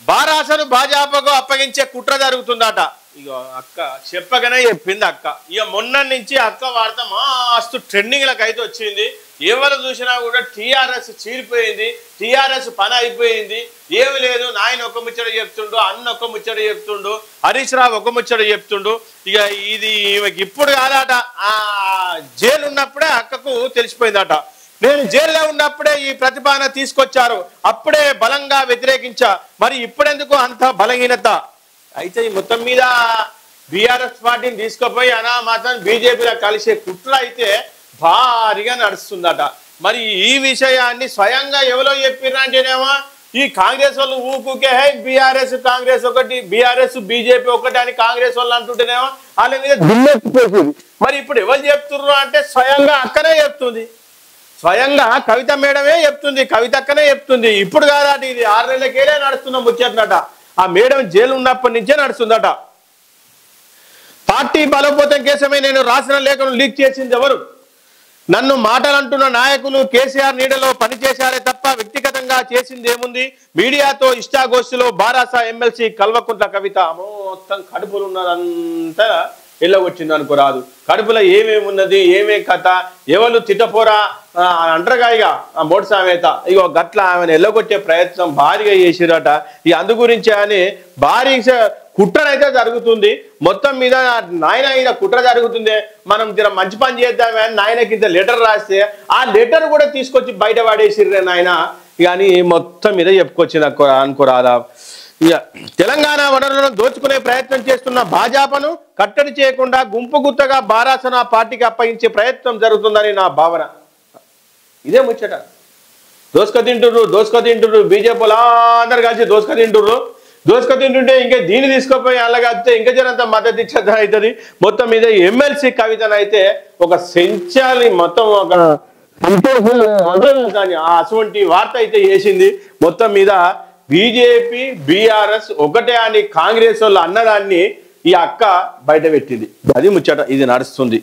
బారాసను భాజపాకు అప్పగించే కుట్ర జరుగుతుందట. ఇగో అక్క చెప్పగానే చెప్పింది అక్క. ఇక మొన్న నుంచి అక్క వార్త మస్తు ట్రెండింగ్లకు అయితే వచ్చింది. ఎవరు చూసినా కూడా టీఆర్ఎస్ చీలిపోయింది, టీఆర్ఎస్ పని అయిపోయింది, ఏమి లేదు. నాయన ఒక ముచ్చట చెప్తుండు, అన్న ఒక ముచ్చట చెప్తుండు, హరీష్ రావు ఒక ముచ్చట చెప్తుండు. ఇక ఇది ఈమెకి ఇప్పుడు కాదట, జైలు ఉన్నప్పుడే అక్కకు తెలిసిపోయిందట. నేను జైల్లో ఉన్నప్పుడే ఈ ప్రతిపాదన తీసుకొచ్చారు, అప్పుడే బలంగా వ్యతిరేకించా, మరి ఇప్పుడెందుకు అంత బలహీనత? అయితే ఈ మొత్తం మీద బీఆర్ఎస్ పార్టీని తీసుకుపోయి అనామాతం బీజేపీలో కలిసే కుట్ర అయితే భారీగా నడుస్తుందట. మరి ఈ విషయాన్ని స్వయంగా ఎవరో చెప్పిర్రంటేనేమో ఈ కాంగ్రెస్ వాళ్ళు ఊకుకే బీఆర్ఎస్ కాంగ్రెస్ ఒకటి, బీఆర్ఎస్ బీజేపీ ఒకటి అని కాంగ్రెస్ వాళ్ళు అంటుంటేనేమో వాళ్ళ మీద దుమ్మెత్తిపోతుంది. మరి ఇప్పుడు ఎవరు చెప్తున్నారు అంటే స్వయంగా అక్కనే చెప్తుంది, స్వయంగా కవిత మేడమే చెప్తుంది, కవిత అక్కనే చెప్తుంది. ఇప్పుడు కాదట, ఇది 6 నెలలకేలే నడుస్తున్న ముచ్చటనట. ఆ మేడం జైలు ఉన్నప్పటి నుంచే నడుస్తుందట. పార్టీ బలోపేతం కోసమే నేను రాసిన లేఖను లీక్ చేసింది ఎవరు? నన్ను మాటలంటున్న నాయకులు కేసీఆర్ నీడలో పనిచేశారే తప్ప వ్యక్తిగతంగా చేసింది ఏముంది? మీడియాతో ఇష్టాగోష్ఠిలో బారాస ఎమ్మెల్సీ కల్వకుంట్ల కవిత మొత్తం కడుపులు ఉన్నదంతా ఎల్లగొచ్చింది అనుకోరాదు. కడుపులో ఏమేమి ఉన్నది, ఏమేం కథ, ఎవరు తిట్టపోరా అంటారుగా ఇక మోటు సామెత. ఇగో గట్ల ఆమెను ఎల్లగొట్టే ప్రయత్నం భారీగా చేసిరట. ఇక అందు గురించి అని భారీ కుట్రనైతే జరుగుతుంది. మొత్తం మీద నాయన ఈయన కుట్ర జరుగుతుంది, మనం మంచి పని చేద్దామే అని నాయనకి ఇంత లెటర్ రాస్తే ఆ లెటర్ కూడా తీసుకొచ్చి బయట పడేసిర్రే నాయన. కానీ మొత్తం మీద చెప్పుకొచ్చింది అనుకోరాదా. ఇక తెలంగాణ వనరులను దోచుకునే ప్రయత్నం చేస్తున్న భాజపాను కట్టడి చేయకుండా గుంపు గుత్తగా బారాసన పార్టీకి అప్పగించే ప్రయత్నం జరుగుతుందని నా భావన. ఇదే ముచ్చట. దోసుక తింటుర్రు బీజేపీలు అందరు కలిసి దోసుక తింటుంటే ఇంకా దీన్ని తీసుకుపోయి అలాగైతే ఇంకా జనంత మద్దతు ఇచ్చేది అవుతుంది. మొత్తం మీద ఎమ్మెల్సీ కవితను అయితే ఒక సెంచాలి మొత్తం ఒక అటువంటి వార్త అయితే చేసింది. మొత్తం మీద బీజేపీ బీఆర్ఎస్ ఒకటే అని కాంగ్రెస్ వాళ్ళు అన్నదాన్ని ఈ అక్క బయట పెట్టింది. అది ముచ్చట, ఇది నడుస్తుంది.